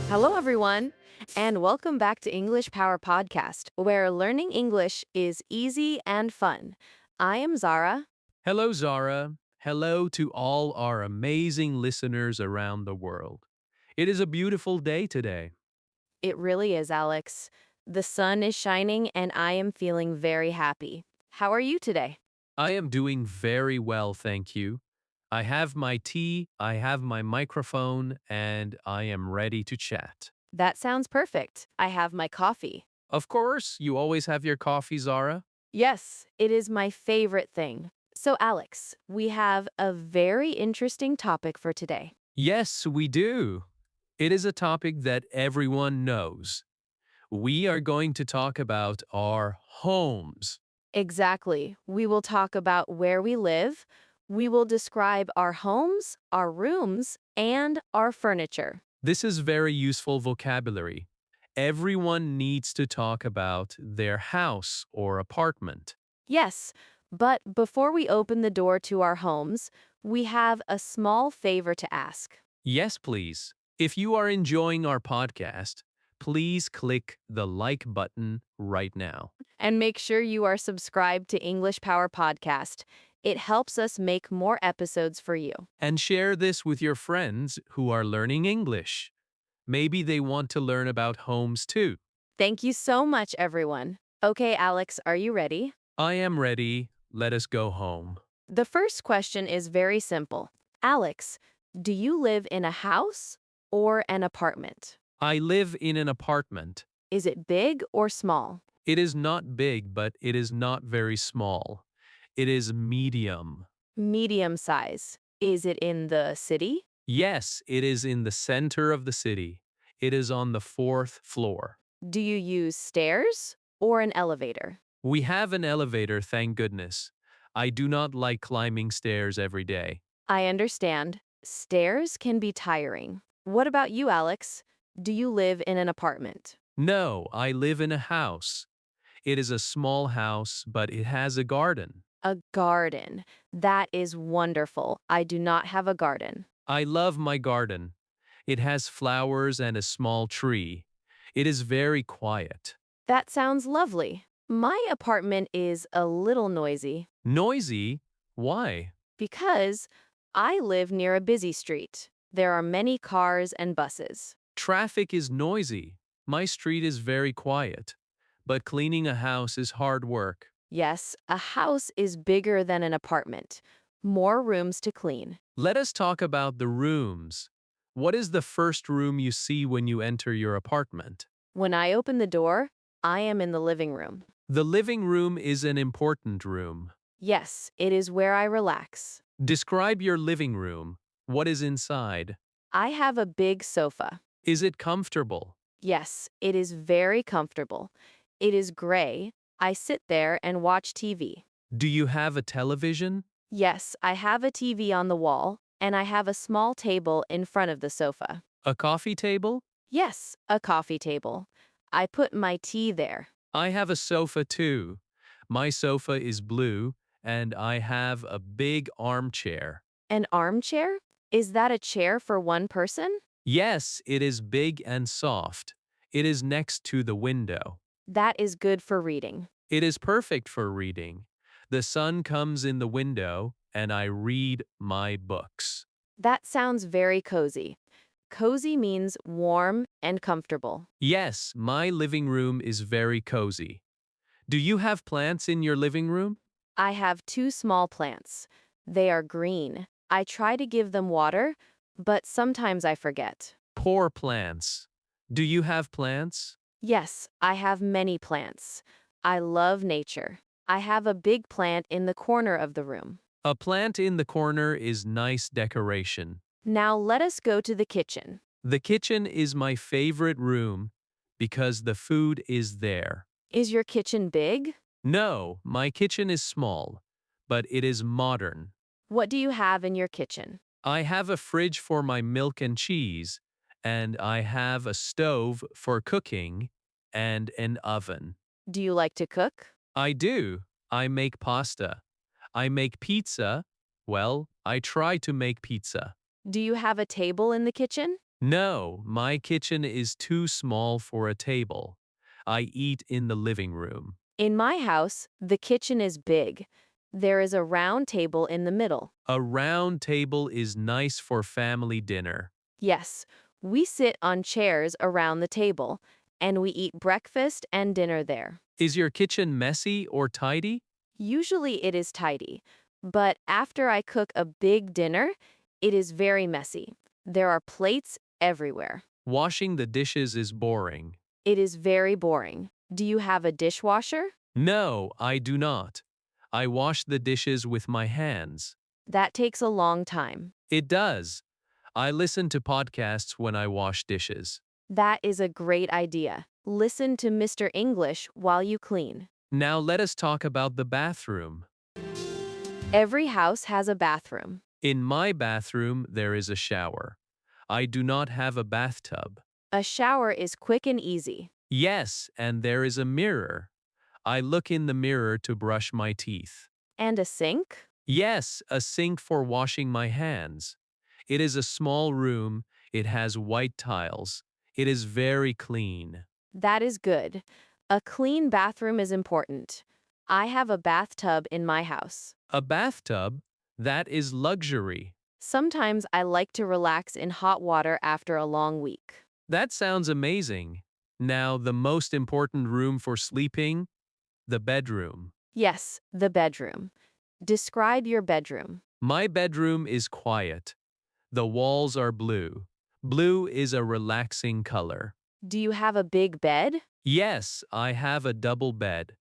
Hello, everyone, and welcome back to English Power Podcast, where learning English is easy and fun. I am Zara. Hello, Zara. Hello to all our amazing listeners around the world. It is a beautiful day today. It really is, Alex. The sun is shining, and I am feeling very happy. How are you today? I am doing very well, thank you. I have my tea, I have my microphone, and I am ready to chat. That sounds perfect. I have my coffee. Of course, you always have your coffee, Zara. Yes, it is my favorite thing. So, Alex, we have a very interesting topic for today. Yes, we do. It is a topic that everyone knows. We are going to talk about our homes. Exactly. We will talk about where we live. We will describe our homes, our rooms, and our furniture. This is very useful vocabulary. Everyone needs to talk about their house or apartment. Yes, but before we open the door to our homes, we have a small favor to ask. Yes, please. If you are enjoying our podcast, please click the like button right now. And make sure you are subscribed to English Power Podcast. It helps us make more episodes for you. And share this with your friends who are learning English. Maybe they want to learn about homes too. Thank you so much, everyone. Okay, Alex, are you ready? I am ready. Let us go home. The first question is very simple. Alex, do you live in a house or an apartment? I live in an apartment. Is it big or small? It is not big, but it is not very small. It is medium. Medium size. Is it in the city? Yes, it is in the center of the city. It is on the fourth floor. Do you use stairs or an elevator? We have an elevator, thank goodness. I do not like climbing stairs every day. I understand. Stairs can be tiring. What about you, Alex? Do you live in an apartment? No, I live in a house. It is a small house, but it has a garden. A garden. That is wonderful. I do not have a garden. I love my garden. It has flowers and a small tree. It is very quiet. That sounds lovely. My apartment is a little noisy Noisy? Why? because I live near a busy street. There are many cars and buses. Traffic is noisy. My street is very quiet. But cleaning a house is hard work. Yes, a house is bigger than an apartment. More rooms to clean. Let us talk about the rooms. What is the first room you see when you enter your apartment? When I open the door, I am in the living room. The living room is an important room. Yes, it is where I relax. Describe your living room. What is inside? I have a big sofa. Is it comfortable? Yes, it is very comfortable. It is gray. I sit there and watch TV. Do you have a television? Yes, I have a TV on the wall, and I have a small table in front of the sofa. A coffee table? Yes, a coffee table. I put my tea there. I have a sofa too. My sofa is blue, and I have a big armchair. An armchair? Is that a chair for one person? Yes, it is big and soft. It is next to the window. That is good for reading. It is perfect for reading. The sun comes in the window, and I read my books. That sounds very cozy. Cozy means warm and comfortable. Yes, my living room is very cozy. Do you have plants in your living room? I have two small plants. They are green. I try to give them water, but sometimes I forget. Poor plants. Do you have plants? Yes, I have many plants. I love nature. I have a big plant in the corner of the room. A plant in the corner is nice decoration. Now let us go to the kitchen. The kitchen is my favorite room because the food is there. Is your kitchen big? No, my kitchen is small, but it is modern. What do you have in your kitchen? I have a fridge for my milk and cheese, and I have a stove for cooking and an oven. Do you like to cook? I do. I make pasta. I make pizza. Well, I try to make pizza. Do you have a table in the kitchen? No, my kitchen is too small for a table. I eat in the living room. In my house, the kitchen is big. There is a round table in the middle. A round table is nice for family dinner. Yes, we sit on chairs around the table, and we eat breakfast and dinner there. Is your kitchen messy or tidy? Usually it is tidy, but after I cook a big dinner, it is very messy. There are plates everywhere. Washing the dishes is boring. It is very boring. Do you have a dishwasher? No, I do not. I wash the dishes with my hands. That takes a long time. It does. I listen to podcasts when I wash dishes. That is a great idea. Listen to Mr. English while you clean. Now let us talk about the bathroom. Every house has a bathroom. In my bathroom, there is a shower. I do not have a bathtub. A shower is quick and easy. Yes, and there is a mirror. I look in the mirror to brush my teeth. And a sink? Yes, a sink for washing my hands. It is a small room. It has white tiles. It is very clean. That is good. A clean bathroom is important. I have a bathtub in my house. A bathtub? That is luxury. Sometimes I like to relax in hot water after a long week. That sounds amazing. Now, the most important room for sleeping? The bedroom. Yes, the bedroom. Describe your bedroom. My bedroom is quiet. The walls are blue. Blue is a relaxing color. Do you have a big bed? Yes, I have a double bed.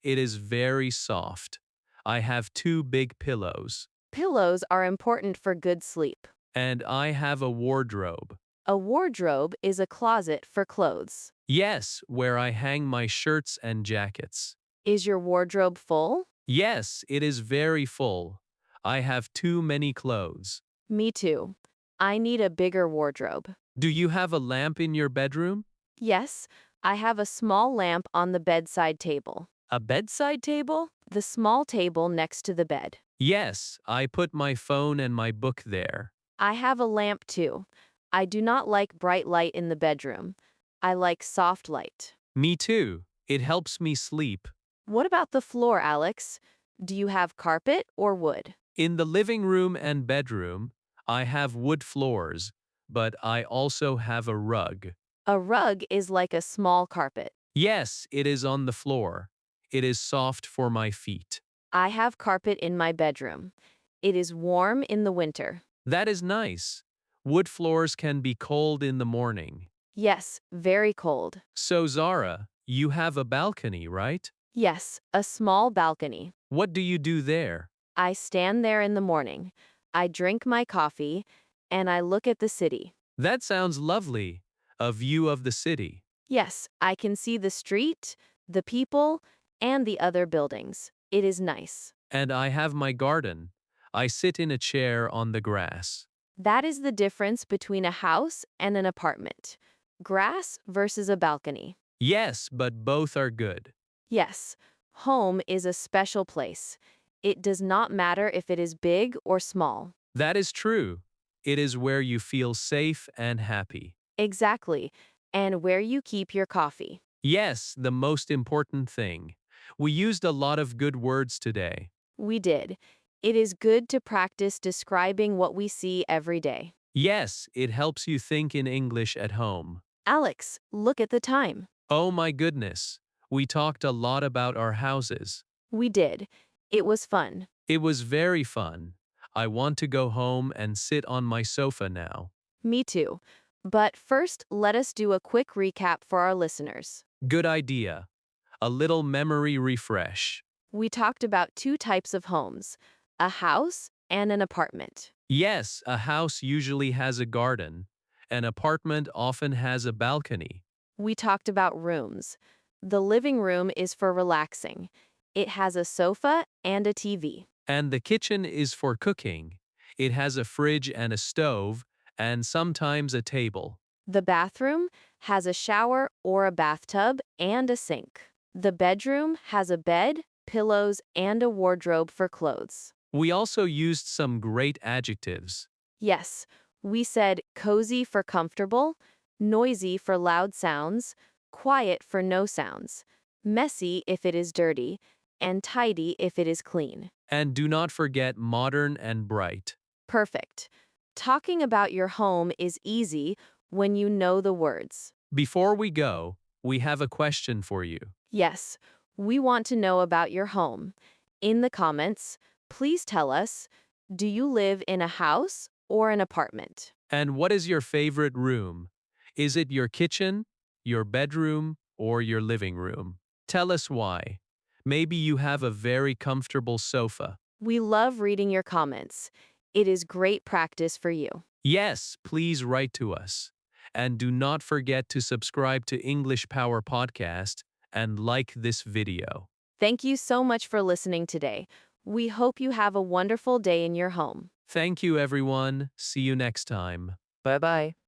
It is very soft. I have two big pillows. Pillows are important for good sleep. And I have a wardrobe. A wardrobe is a closet for clothes. Yes, where I hang my shirts and jackets. Is your wardrobe full? Yes, it is very full. I have too many clothes. Me too. I need a bigger wardrobe. Do you have a lamp in your bedroom? Yes, I have a small lamp on the bedside table. A bedside table? The small table next to the bed. Yes, I put my phone and my book there. I have a lamp too. I do not like bright light in the bedroom. I like soft light. Me too. It helps me sleep. What about the floor, Alex? Do you have carpet or wood? In the living room and bedroom, I have wood floors, but I also have a rug. A rug is like a small carpet. Yes, it is on the floor. It is soft for my feet. I have carpet in my bedroom. It is warm in the winter. That is nice. Wood floors can be cold in the morning. Yes, very cold. So, Zara, you have a balcony, right? Yes, a small balcony. What do you do there? I stand there in the morning. I drink my coffee, and I look at the city. That sounds lovely. A view of the city. Yes, I can see the street, the people, and the other buildings. It is nice. And I have my garden. I sit in a chair on the grass. That is the difference between a house and an apartment. Grass versus a balcony. Yes, but both are good. Yes, home is a special place. It does not matter if it is big or small. That is true. It is where you feel safe and happy. Exactly. And where you keep your coffee. Yes, the most important thing. We used a lot of good words today. We did. It is good to practice describing what we see every day. Yes, it helps you think in English at home. Alex, look at the time. Oh my goodness. We talked a lot about our houses. We did. It was fun. It was very fun. I want to go home and sit on my sofa now. Me too. But first, let us do a quick recap for our listeners. Good idea. A little memory refresh. We talked about two types of homes, a house and an apartment. Yes, a house usually has a garden. An apartment often has a balcony. We talked about rooms. The living room is for relaxing. It has a sofa and a TV. And the kitchen is for cooking. It has a fridge and a stove, and sometimes a table. The bathroom has a shower or a bathtub and a sink. The bedroom has a bed, pillows, and a wardrobe for clothes. We also used some great adjectives. Yes, We said cozy for comfortable, noisy for loud sounds, quiet for no sounds, messy if it is dirty, and tidy if it is clean. And do not forget modern and bright. Perfect. Talking about your home is easy when you know the words. Before we go, we have a question for you. Yes, we want to know about your home. In the comments, please tell us, do you live in a house or an apartment? And what is your favorite room? Is it your kitchen, your bedroom, or your living room? Tell us why. Maybe you have a very comfortable sofa. We love reading your comments. It is great practice for you. Yes, please write to us. And do not forget to subscribe to English Power Podcast and like this video. Thank you so much for listening today. We hope you have a wonderful day in your home. Thank you, everyone. See you next time. Bye bye.